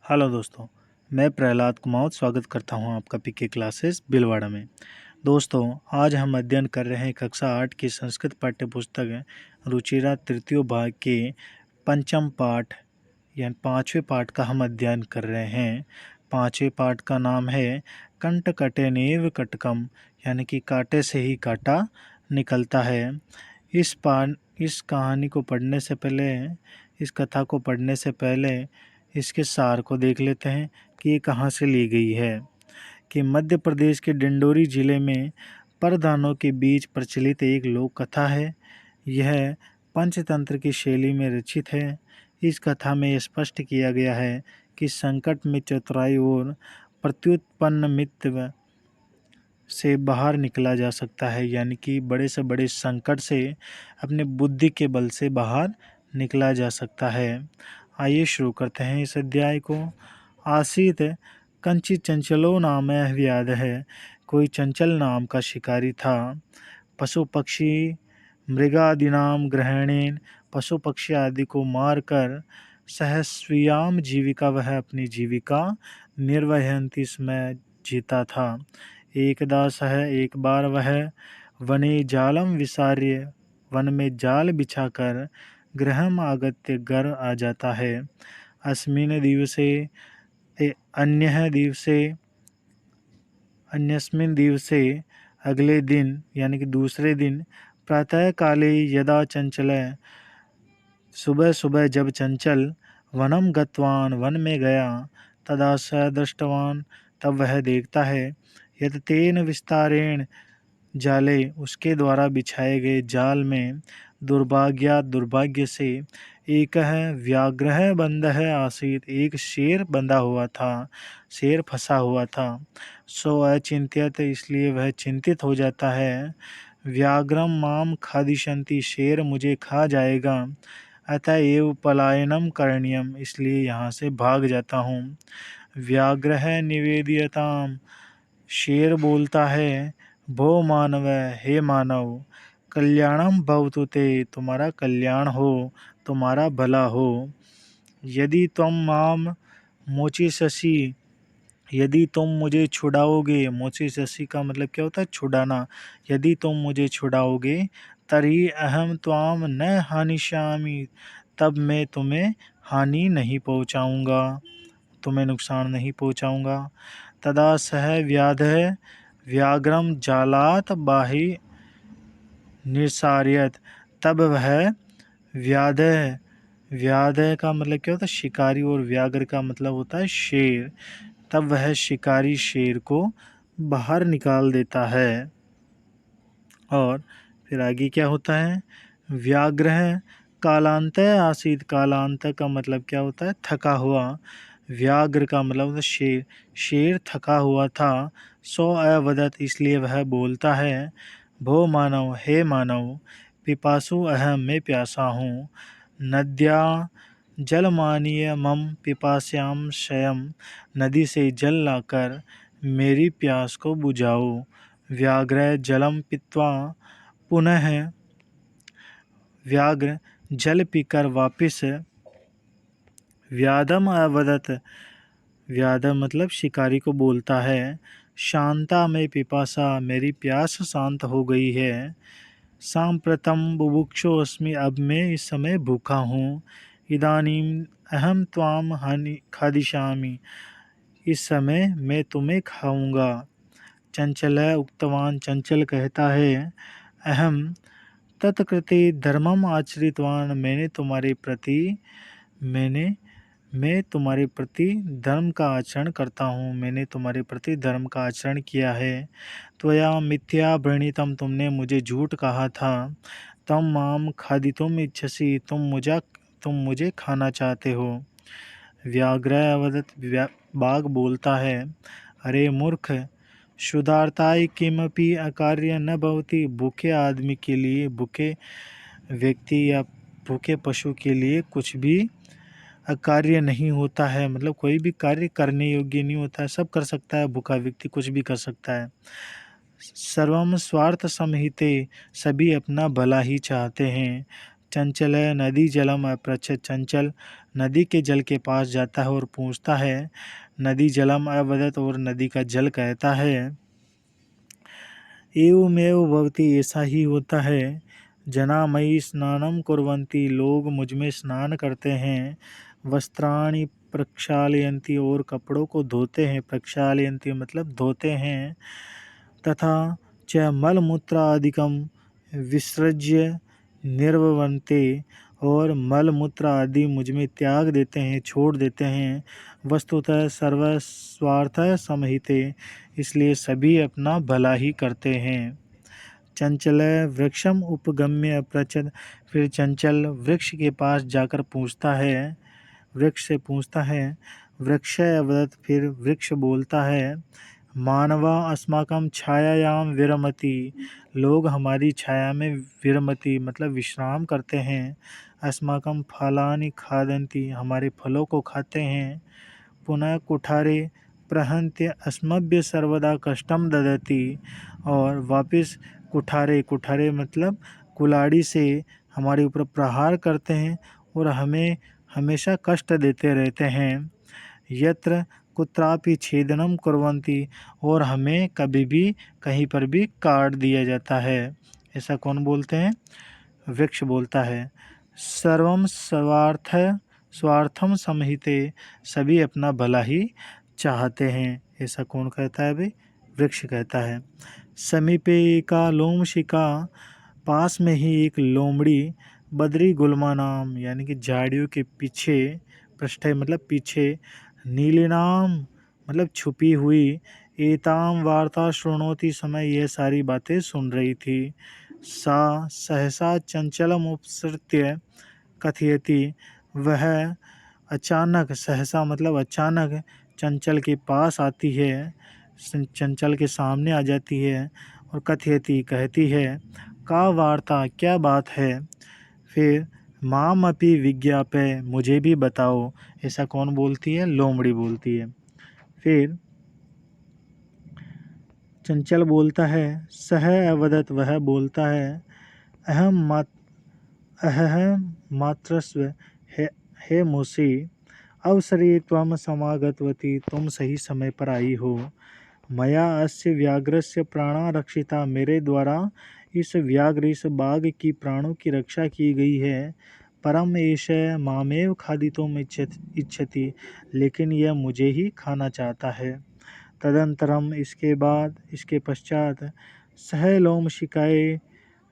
Hello दोस्तों, मैं प्रहलाद कुमावत स्वागत करता हूं आपका पीके क्लासेस भीलवाड़ा में। दोस्तों, आज हम अध्ययन कर रहे हैं कक्षा 8 की संस्कृत पाठ्य पुस्तक रुचिरा तृतीय भाग के पंचम पाठ यानी पाँचवें पाठ का हम अध्ययन कर रहे हैं। पाँचवें पाठ का नाम है कंट कटे नेव कटकम, यानी कि कांटे से ही कांटा निकलता है। इस कहानी को पढ़ने से पहले, इस कथा को पढ़ने से पहले इसके सार को देख लेते हैं कि ये कहाँ से ली गई है। कि मध्य प्रदेश के डिंडोरी जिले में परदानों के बीच प्रचलित एक लोक कथा है। यह पंचतंत्र की शैली में रचित है। इस कथा में स्पष्ट किया गया है कि संकट में चतुराई और प्रत्युत्पन्न मित्व से बाहर निकला जा सकता है, यानी कि बड़े से बड़े संकट से अपने बुद्धि के बल से बाहर निकला जा सकता है। आइए शुरू करते हैं इस अध्याय को। आसीत कंचि चंचलो नाम व्याध है। कोई चंचल नाम का शिकारी था। पशु पक्षी मृगादिनाम ग्रहणेन, पशु पक्षी आदि को मारकर सहस्वियाम जीविका, वह अपनी जीविका निर्वहयंती समय जीता था। एक बार वह वने जालम विसार्य, वन में जाल बिछाकर गृहम आगत्य घर आ जाता है। अस्मिन् दिवसे अन्यस्मिन् दिवसे अगले दिन यानी कि दूसरे दिन प्रातः काले यदा चंचल, सुबह सुबह जब चंचल वनम गतवान, वन में गया, तदा स दृष्टवान, तब वह देखता है, यद तेन विस्तारेण जाले, उसके द्वारा बिछाए गए जाल में दुर्भाग्य से एक व्याघ्र बंधः आसीत, एक शेर बंधा हुआ था, शेर फंसा हुआ था। सो अचिंत्यत, इसलिए वह चिंतित हो जाता है। व्याघ्रम माम खादिशंति, शेर मुझे खा जाएगा। अतएव पलायनम करणीयम, इसलिए यहाँ से भाग जाता हूँ। व्याघ्र निवेदयताम, शेर बोलता है, भो मानव, हे मानव, कल्याणम भवतु ते, तुम्हारा कल्याण हो, तुम्हारा भला हो। यदि तुम माम मोचिससि, यदि तुम मुझे छुड़ाओगे, मोचिससि का मतलब क्या होता है? छुड़ाना। यदि तुम मुझे छुड़ाओगे, तर्हि अहम त्वाम न हानिष्यामि, तब मैं तुम्हें हानि नहीं पहुँचाऊँगा, तुम्हें नुकसान नहीं पहुँचाऊँगा। तदा सह व्याधः व्याघ्रम जालात बाहि निसार्यत, तब वह व्याध का मतलब क्या होता है? शिकारी, और व्याघ्र का मतलब होता है शेर। तब वह शिकारी शेर को बाहर निकाल देता है। और फिर आगे क्या होता है? व्याघ्र कालांत आसीत, कालांत का मतलब क्या होता है? थका हुआ। व्याघ्र का मतलब शेर, शेर थका हुआ था। सो अवदत, इसलिए वह बोलता है, भो मानव, हे मानव, पिपासु अहम, मैं प्यासा हूँ। नद्या जलमानीय मम पिपास्याम शयम, नदी से जल लाकर मेरी प्यास को बुझाओ। व्याघ्र जलम पीत्वा पुनः, व्याघ्र जल पीकर वापिस व्याधम अवदत, व्याधम मतलब शिकारी को बोलता है, शांता में पिपासा, मेरी प्यास शांत हो गई है। सांप्रतम बुभुक्षो अस्मि, अब मैं इस समय भूखा हूँ। इदानीम अहम त्वाम हानि खादिशामि, इस समय मैं तुम्हें खाऊंगा। चंचल उक्तवान, चंचल कहता है, अहम तत्कृते धर्मम आचरितवान, मैं तुम्हारे प्रति धर्म का आचरण करता हूँ, मैंने तुम्हारे प्रति धर्म का आचरण किया है। त्वया मिथ्या भ्रणितम, तुमने मुझे झूठ कहा था। तम माम खादितुम इच्छसि, तुम मुझे खाना चाहते हो। व्याघ्र अवदत, बाघ बोलता है, अरे मूर्ख, क्षुधार्ताय किमपि अकार्य न भवति, भूखे आदमी के लिए, भूखे व्यक्ति या भूखे पशु के लिए कुछ भी अकार्य नहीं होता है, मतलब कोई भी कार्य करने योग्य नहीं होता है, सब कर सकता है, भूखा व्यक्ति कुछ भी कर सकता है। सर्वम स्वार्थ समहिते, सभी अपना भला ही चाहते हैं। चंचल नदी जलम अपृच्छ, चंचल नदी के जल के पास जाता है और पूछता है, नदी जलम अवदत, और नदी का जल कहता है, एवमेव भवति, ऐसा ही होता है। जना मयि स्नानम कुर्वन्ति, लोग मुझ में स्नान करते हैं। वस्त्राणि प्रक्षालयन्ति, और कपड़ों को धोते हैं। प्रक्षालयन्ति मतलब धोते हैं। तथा च मलमूत्रादिकम विसृज्य निर्ववन्ते, और मल मूत्र आदि मुझ में त्याग देते हैं, छोड़ देते हैं। वस्तुतः सर्वस्वार्थ समहिते, इसलिए सभी अपना भला ही करते हैं। चंचल वृक्षम उपगम्य प्रचद, फिर चंचल वृक्ष के पास जाकर पूछता है, वृक्ष से पूछता है। वृक्ष अवदत, फिर वृक्ष बोलता है, मानवा अस्माकं छायायाम विरमति, लोग हमारी छाया में विरमति मतलब विश्राम करते हैं। अस्माकं फलानि खादन्ति, हमारे फलों को खाते हैं। पुनः कुठारे प्रहन्त्य अस्मभ्य सर्वदा कष्टम ददति, और वापस कुठारे, कुठारे मतलब कुलाड़ी से हमारे ऊपर प्रहार करते हैं और हमें हमेशा कष्ट देते रहते हैं। यत्र कुत्रापि छेदनम कुर्वन्ति, और हमें कभी भी कहीं पर भी काट दिया जाता है। ऐसा कौन बोलते हैं? वृक्ष बोलता है। सर्वम स्वार्थम समहिते, सभी अपना भला ही चाहते हैं। ऐसा कौन कहता है भाई? वृक्ष कहता है। समीपे एका लोमशिका, पास में ही एक लोमड़ी, बद्री गुल्मा नाम, यानी कि झाड़ियों के पीछे, पृष्ठे मतलब पीछे, नीली नाम मतलब छुपी हुई, एताम वार्ता श्रृणोति समय, यह सारी बातें सुन रही थी। सा सहसा चंचलम उपसृत्य कथयति, वह अचानक, सहसा मतलब अचानक, चंचल के पास आती है, चंचल के सामने आ जाती है और कथयति कहती है, का वार्ता, क्या बात है? फिर माम अपि विज्ञापय, मुझे भी बताओ। ऐसा कौन बोलती है? लोमड़ी बोलती है। फिर चंचल बोलता है, सह अवदत, वह बोलता है, अहम मात्रस्व, हे मूसी, अवसरे त्वम समागतवती, तुम सही समय पर आई हो। मया अस्य व्याघ्रस्य प्राणा रक्षिता, मेरे द्वारा इस व्याघ्र, इस बाघ की प्राणों की रक्षा की गई है। परम एष मामेव खादितुम इच्छति, लेकिन यह मुझे ही खाना चाहता है। तदंतरम, इसके बाद, इसके पश्चात, सह लोमशिकाय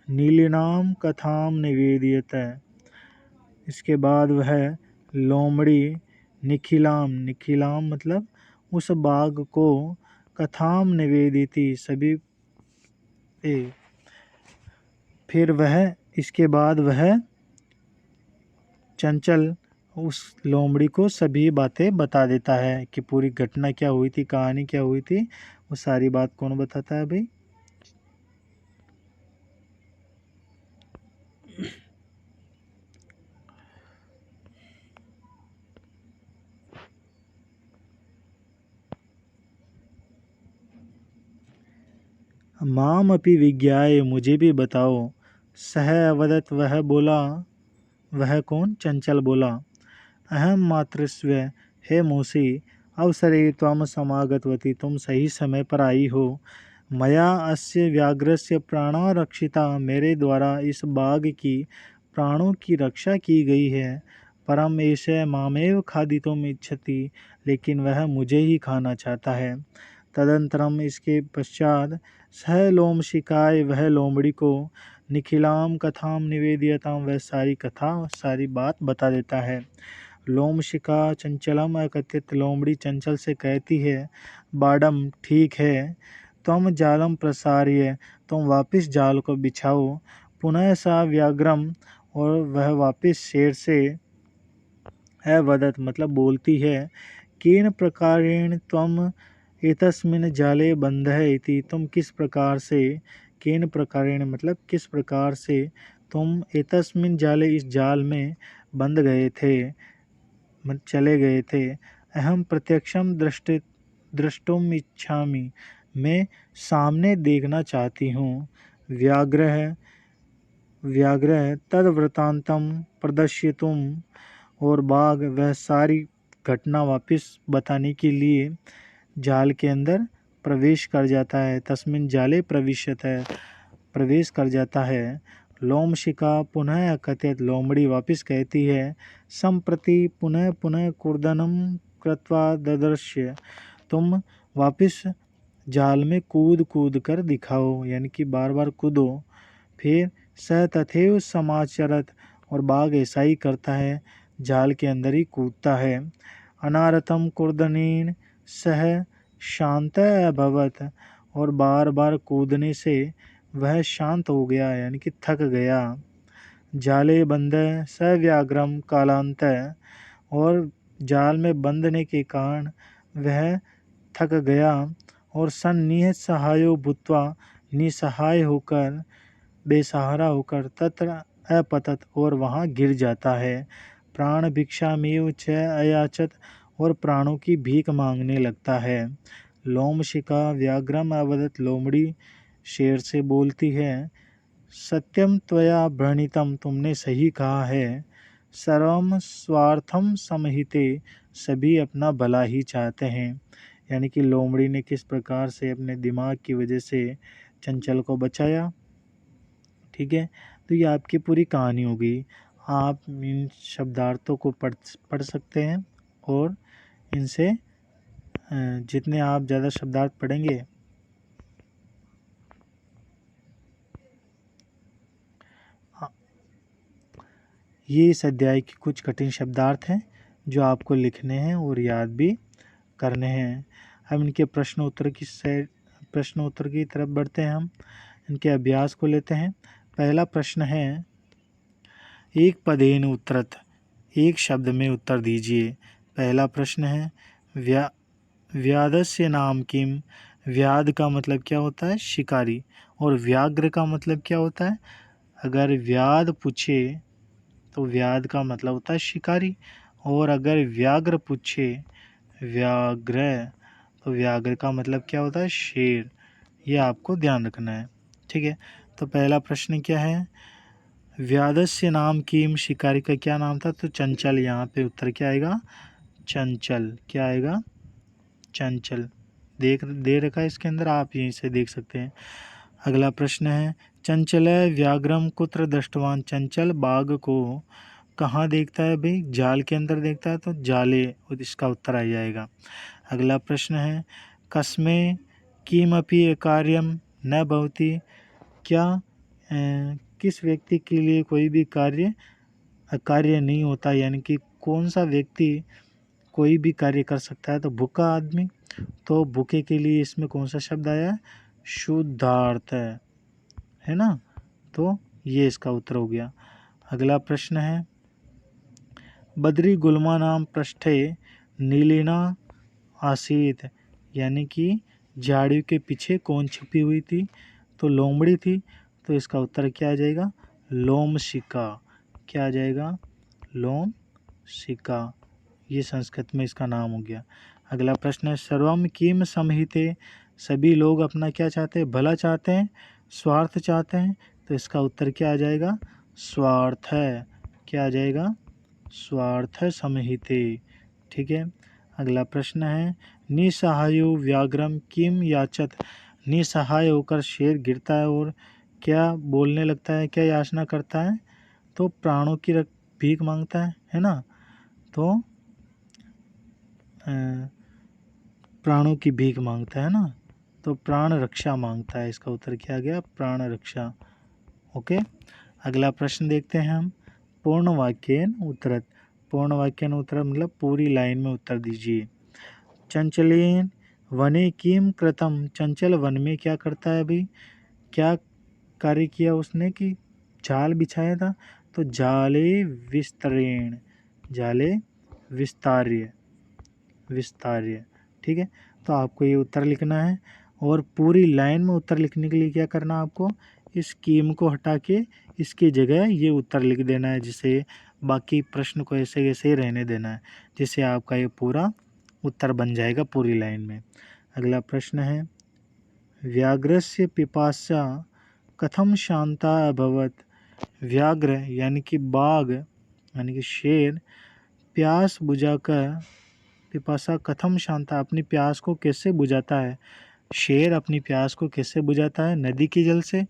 नीलिनाम कथाम निवेदित, इसके बाद वह लोमड़ी निखिलाम, निखिलाम मतलब उस बाघ को, कथाम निवेदिती, सभी ए, फिर वह, इसके बाद वह चंचल उस लोमड़ी को सभी बातें बता देता है कि पूरी घटना क्या हुई थी, कहानी क्या हुई थी, वो सारी बात कौन बताता है भाई? माम अपि विज्ञाय, मुझे भी बताओ। सह अवदत, वह बोला, वह कौन? चंचल बोला, अहम मातृस्व, हे मूसी, अवसरे त्वम समागतवती, तुम सही समय पर आई हो। मया अस्य व्याघ्रस्य प्राणा रक्षिता, मेरे द्वारा इस बाघ की प्राणों की रक्षा की गई है। परम एष मामेव खादितुम इच्छति, लेकिन वह मुझे ही खाना चाहता है। तदंतरम, इसके पश्चात, सह लोमशिकाय, वह लोमड़ी को, निखिलाम कथाम निवेदियताम, वह सारी कथा, सारी बात बता देता है। लोमशिका चंचलम अकथित, लोमड़ी चंचल से कहती है, बाडम, ठीक है, तुम जालम प्रसार्य, तुम वापिस जाल को बिछाओ। पुनः सा व्याघ्रम, और वह वापिस शेर से अवदत मतलब बोलती है, केन प्रकारेण त्वम एतस्मिन् जाले बंधः इति, तुम किस प्रकार से, केन प्रकारेण मतलब किस प्रकार से, तुम एतस्मिन् जाले, इस जाल में बंध गए थे, चले गए थे। अहम प्रत्यक्षम द्रष्टुम इच्छामि, मैं सामने देखना चाहती हूँ। व्याघ्र तद वृतांतम प्रदर्शितुम, और बाघ वह सारी घटना वापस बताने के लिए जाल के अंदर प्रवेश कर जाता है। तस्मिन् जाले प्रविश्यते, प्रवेश कर जाता है। लोमशिखा पुनः कथयत, लोमड़ी वापस कहती है, संप्रति पुनः पुनः कूर्दनं कृत्वा ददर्श्य, तुम वापस जाल में कूद कूद कर दिखाओ, यानी कि बार बार कूदो। फिर स तथैव समाचरत, और बाघ ऐसा ही करता है, जाल के अंदर ही कूदता है। अनारतम कूर्दनेन सह शांत अभवत, और बार बार कूदने से वह शांत हो गया, यानी कि थक गया। जाले बंद सव्याग्रम कालांत, और जाल में बंधने के कारण वह थक गया। और सन्निसहायो भूत्वा, निसहाय होकर, बेसहारा होकर, तत्र अपतत, और वहाँ गिर जाता है। प्राण भिक्षामेव च अयाचत, और प्राणों की भीख मांगने लगता है। लोमशिखा व्याघ्रम अवदत, लोमड़ी शेर से बोलती है, सत्यम त्वया भ्रणितम, तुमने सही कहा है। सर्वम स्वार्थम समहिते, सभी अपना भला ही चाहते हैं। यानी कि लोमड़ी ने किस प्रकार से अपने दिमाग की वजह से चंचल को बचाया। ठीक है, तो ये आपकी पूरी कहानी होगी। आप इन शब्दार्थों को पढ़ सकते हैं, और इनसे जितने आप ज़्यादा शब्दार्थ पढ़ेंगे, ये इस अध्याय के कुछ कठिन शब्दार्थ हैं जो आपको लिखने हैं और याद भी करने हैं। हम इनके प्रश्न उत्तर की तरफ बढ़ते हैं। हम इनके अभ्यास को लेते हैं। पहला प्रश्न है, एक पदेन उत्तरत, एक शब्द में उत्तर दीजिए। पहला प्रश्न है, व्याधस्य नाम किम, व्याध का मतलब क्या होता है? शिकारी। और व्याघ्र का मतलब क्या होता है? अगर व्याध पूछे तो व्याध का मतलब होता है शिकारी, और अगर व्याघ्र पूछे व्याघ्र, तो व्याघ्र का मतलब क्या होता है? शेर। ये आपको ध्यान रखना है। ठीक है, तो पहला प्रश्न क्या है? व्याधस्य नाम किम, शिकारी का क्या नाम था? तो चंचल। यहाँ पे उत्तर क्या आएगा? चंचल। क्या आएगा? चंचल। दे रखा है इसके अंदर, आप यहीं से देख सकते हैं। अगला प्रश्न है, चंचल व्याघ्रम कुत्र दृष्टवान, चंचल बाघ को कहाँ देखता है भाई? जाल के अंदर देखता है, तो जाले, और इसका उत्तर आ जाएगा। अगला प्रश्न है, कस्मे किमपि कार्यम न भवति, क्या किस व्यक्ति के लिए कोई भी कार्य नहीं होता, यानी कि कौन सा व्यक्ति कोई भी कार्य कर सकता है? तो भूखा आदमी। तो भूखे के लिए इसमें कौन सा शब्द आया है? शुद्धार्थ है ना, तो ये इसका उत्तर हो गया। अगला प्रश्न है, बद्री गुल्मा नाम पृष्ठे नीलिना आसीत, यानी कि झाड़ियों के पीछे कौन छुपी हुई थी? तो लोमड़ी थी। तो इसका उत्तर क्या आ जाएगा? लोमशिखा। क्या आ जाएगा? लोमशिखा। ये संस्कृत में इसका नाम हो गया। अगला प्रश्न है, सर्वम किम समहिते, सभी लोग अपना क्या चाहते हैं? भला चाहते हैं, स्वार्थ चाहते हैं। तो इसका उत्तर क्या आ जाएगा? स्वार्थ है। क्या आ जाएगा? स्वार्थ समहिते। ठीक है, अगला प्रश्न है, निसहायो व्याघ्रम किम याचत, निसहाय होकर शेर गिरता है और क्या बोलने लगता है? क्या याचना करता है? तो प्राणों की भीख मांगता है ना। तो प्राणों की भीख मांगता है ना, तो प्राण रक्षा मांगता है। इसका उत्तर क्या आ गया? प्राण रक्षा। ओके, अगला प्रश्न देखते हैं हम, पूर्ण वाक्येन उत्तरत, पूर्ण वाक्येन उत्तरत मतलब पूरी लाइन में उत्तर दीजिए। चंचलेन वने किम कृतम, चंचल वन में क्या करता है भाई? क्या कार्य किया उसने? कि जाल बिछाया था। तो जाले विस्तरेण, जाले विस्तार्य, विस्तार्य। ठीक है, तो आपको ये उत्तर लिखना है, और पूरी लाइन में उत्तर लिखने के लिए क्या करना है आपको? इस कीम को हटा के इसकी जगह ये उत्तर लिख देना है, जिसे बाकी प्रश्न को ऐसे ऐसे ही रहने देना है, जिससे आपका ये पूरा उत्तर बन जाएगा पूरी लाइन में। अगला प्रश्न है, व्याघ्रस्य पिपासा कथम शांता अभवत, व्याघ्र यानी कि बाघ यानी कि शेर प्यास बुझाकर पिपासा कथम शांता, अपनी प्यास को कैसे बुझाता है? शेर अपनी प्यास को कैसे बुझाता है? नदी के जल से।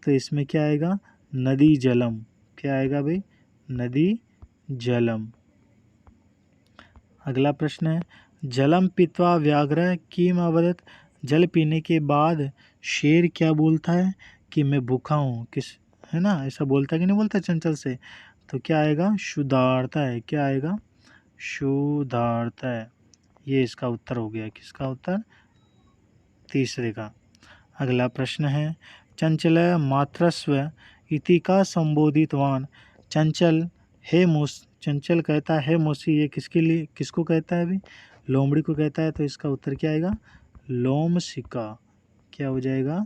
तो इसमें क्या आएगा? नदी जलम। क्या आएगा भाई? नदी जलम। अगला प्रश्न है, जलम पीत्वा व्याघ्र किम अवदत्, जल पीने के बाद शेर क्या बोलता है? कि मैं भूखा हूँ। किस, है ना, ऐसा बोलता है कि नहीं बोलता चंचल से? तो क्या आएगा? शुदारता है। क्या आएगा? शुदारता है। ये इसका उत्तर हो गया। किसका उत्तर? तीसरे का। अगला प्रश्न है, चंचल मात्रस्व इति का संबोधितवान, चंचल हे मूस, चंचल कहता है मौसी, ये किसके लिए, किसको कहता है अभी? लोमड़ी को कहता है। तो इसका उत्तर क्या आएगा? लोमशिका। क्या हो जाएगा?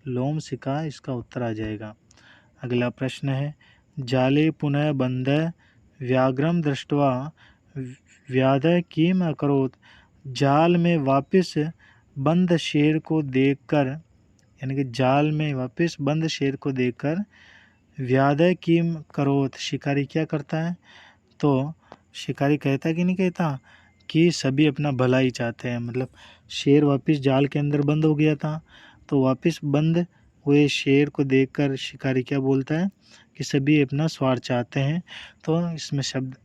लोमशिका इसका उत्तर आ जाएगा। अगला प्रश्न है, जाले पुनः बंध व्याघ्रम दृष्ट्वा व्याध किम अकरोत्, जाल में वापस बंद शेर को देखकर, यानी कि जाल में वापस बंद शेर को देखकर व्याध किम करोत, शिकारी क्या करता है? तो शिकारी कहता कि नहीं कहता कि सभी अपना भला ही चाहते हैं। मतलब शेर वापस जाल के अंदर बंद हो गया था, तो वापस बंद हुए शेर को देखकर शिकारी क्या बोलता है? कि सभी अपना स्वार्थ चाहते हैं। तो इसमें शब्द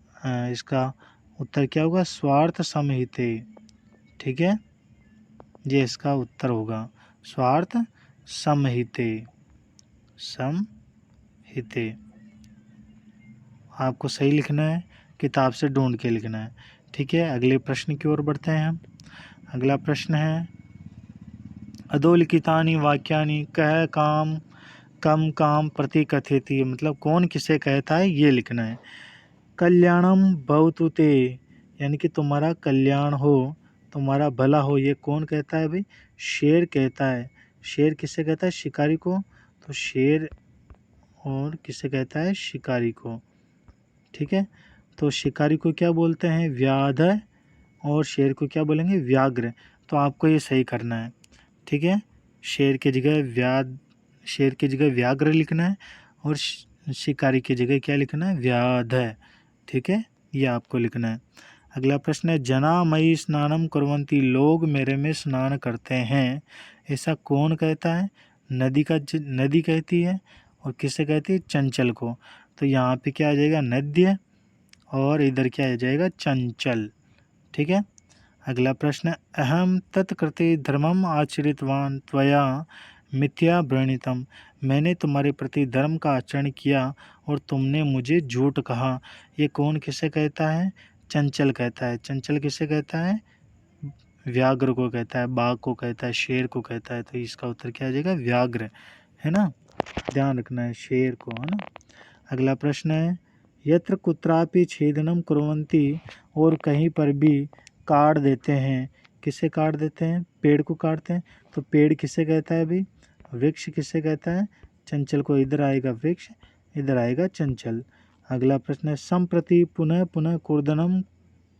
इसका उत्तर क्या होगा? स्वार्थ समहिते। ठीक है, ये इसका उत्तर होगा, स्वार्थ समहिते। समहिते आपको सही लिखना है, किताब से ढूंढ के लिखना है। ठीक है, अगले प्रश्न की ओर बढ़ते हैं हम। अगला प्रश्न है, अधोलिखितानि वाक्यानि कह काम कम काम प्रति कथयति, मतलब कौन किसे कहता है ये लिखना है। कल्याणम भवतु ते, यानी कि तुम्हारा कल्याण हो, तुम्हारा भला हो, ये कौन कहता है भाई? शेर कहता है। शेर किससे कहता है? शिकारी को। तो शेर और किससे कहता है? शिकारी को। ठीक है, तो शिकारी को क्या बोलते हैं? व्याध, और शेर को क्या बोलेंगे? व्याघ्र। तो आपको ये सही करना है। ठीक है, शेर की जगह शेर की जगह व्याघ्र लिखना है, और शिकारी की जगह क्या लिखना है? व्याध। ठीक है, ये आपको लिखना है। अगला प्रश्न है, जना मई स्नानम कुर्वन्ति, लोग मेरे में स्नान करते हैं, ऐसा कौन कहता है? नदी कहती है। और किससे कहती है? चंचल को। तो यहाँ पे क्या आ जाएगा? नद्य, और इधर क्या आ जाएगा? चंचल। ठीक है, अगला प्रश्न है, अहम तत्कृते धर्मम आचरितवान त्वया मिथ्या व्रणितम, मैंने तुम्हारे प्रति धर्म का आचरण किया और तुमने मुझे झूठ कहा। ये कौन किसे कहता है? चंचल कहता है। चंचल किसे कहता है? व्याघ्र को कहता है, बाघ को कहता है, शेर को कहता है। तो इसका उत्तर क्या आ जाएगा? व्याघ्र, है ना, ध्यान रखना है, शेर को, है ना। अगला प्रश्न है, यत्र कुत्रापि छेदनम कुर्वन्ति, और कहीं पर भी काट देते हैं। किसे काट देते हैं? पेड़ को काटते हैं। तो पेड़ किसे कहता है भाई? वृक्ष किसे कहता है? चंचल को। इधर आएगा वृक्ष, इधर आएगा चंचल। अगला प्रश्न है, संप्रति पुनः पुनः कूर्दनम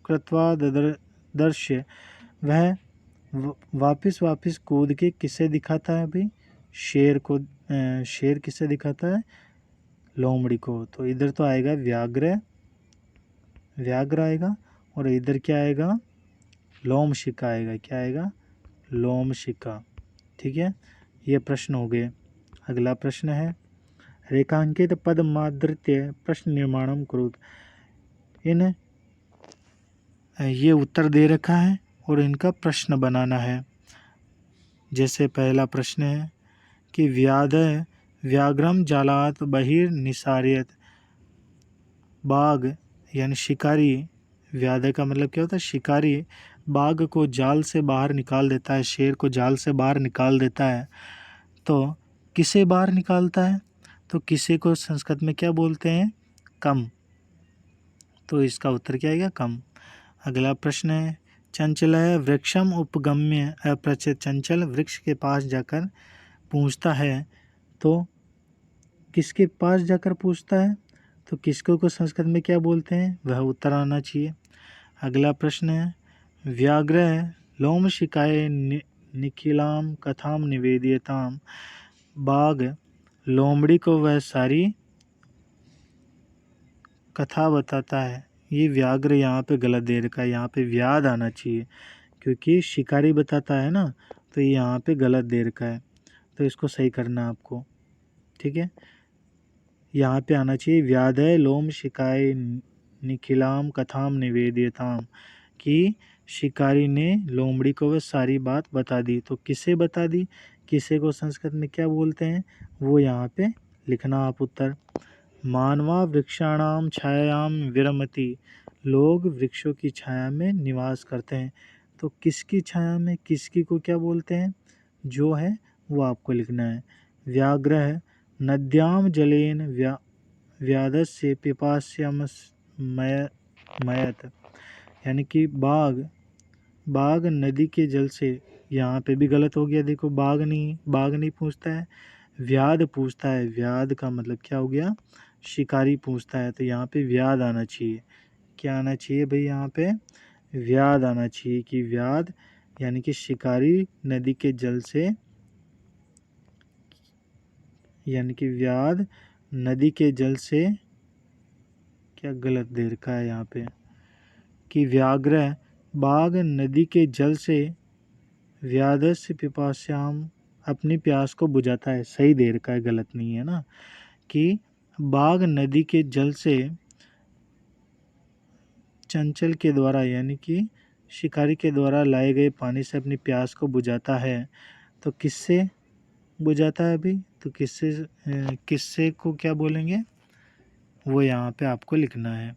कृत्वा दर्श्य, वह वापिस वापिस कूद के किसे दिखाता है भाई? शेर को। शेर किसे दिखाता है? लोमड़ी को। तो इधर तो आएगा व्याघ्र, व्याघ्र आएगा, और इधर क्या आएगा? लोमशिका आएगा। क्या आएगा? लोमशिका। ठीक है, ये प्रश्न हो गए। अगला प्रश्न है, रेखांकित पद मादृत्य प्रश्न निर्माणम कुरुत, इन ये उत्तर दे रखा है और इनका प्रश्न बनाना है। जैसे पहला प्रश्न है कि व्याघ्रम जालात बहिर्निसार्यत, बाघ यानी शिकारी, व्याध का मतलब क्या होता है? शिकारी बाघ को जाल से बाहर निकाल देता है, शेर को जाल से बाहर निकाल देता है। तो किसे बाहर निकालता है? तो किसे को संस्कृत में क्या बोलते हैं? कम। तो इसका उत्तर क्या आएगा? कम। अगला प्रश्न है, चंचल वृक्षम उपगम्य अपृच्छेद, चंचल वृक्ष के पास जाकर पूछता है। तो किसके पास जाकर पूछता है? तो किसको को संस्कृत में क्या बोलते हैं? वह उत्तर आना चाहिए। अगला प्रश्न है, व्याघ्र लोमशिकाय निखिलाम कथाम निवेदियताम, बाघ लोमड़ी को वह सारी कथा बताता है, ये व्याघ्र यहाँ पे गलत दे रखा है, यहाँ पे व्याध आना चाहिए क्योंकि शिकारी बताता है ना, तो ये यहाँ पे गलत दे रखा है, तो इसको सही करना है आपको। ठीक है, यहाँ पे आना चाहिए व्याधय लोम शिकाय निखिलाम कथाम निवेदिताम, कि शिकारी ने लोमड़ी को वह सारी बात बता दी। तो किसे बता दी, किसे को संस्कृत में क्या बोलते हैं, वो यहाँ पे लिखना आप उत्तर। मानवा वृक्षाणाम छायायाम विरमति, लोग वृक्षों की छाया में निवास करते हैं। तो किसकी छाया में, किसकी को क्या बोलते हैं, जो है वो आपको लिखना है। व्याघ्र नद्याम जलेन व्याधस्य पिपास्यमयत, यानी कि बाघ नदी के जल से, यहाँ पे भी गलत हो गया, देखो बाघ नहीं पूछता है, व्याध पूछता है। व्याध का मतलब क्या हो गया, शिकारी पूछता है, तो यहाँ पे व्याध आना चाहिए। क्या आना चाहिए भाई, यहाँ पे व्याध आना चाहिए, कि व्याध यानी कि शिकारी नदी के जल से, यानी कि व्याध नदी के जल से, क्या गलत दे रखा है यहाँ पे, कि व्याघ्र बाघ नदी के जल से व्याधस्य पिपास्याम, अपनी प्यास को बुझाता है, सही दे रखा है, गलत नहीं है ना। कि बाघ नदी के जल से चंचल के द्वारा, यानी कि शिकारी के द्वारा लाए गए पानी से अपनी प्यास को बुझाता है। तो किससे बुझाता है अभी, तो किससे को क्या बोलेंगे, वो यहाँ पे आपको लिखना है।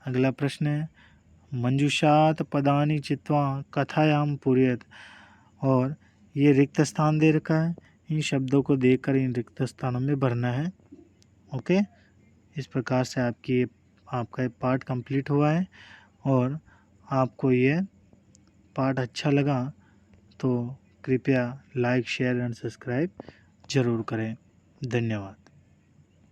अगला प्रश्न है मंजुषात पदानि चित्वा कथायाम पूरयत, और ये रिक्त स्थान दे रखा है, इन शब्दों को देखकर इन रिक्त स्थानों में भरना है। ओके, इस प्रकार से आपका ये पार्ट कंप्लीट हुआ है, और आपको ये पार्ट अच्छा लगा तो कृपया लाइक शेयर एंड सब्सक्राइब ज़रूर करें। धन्यवाद।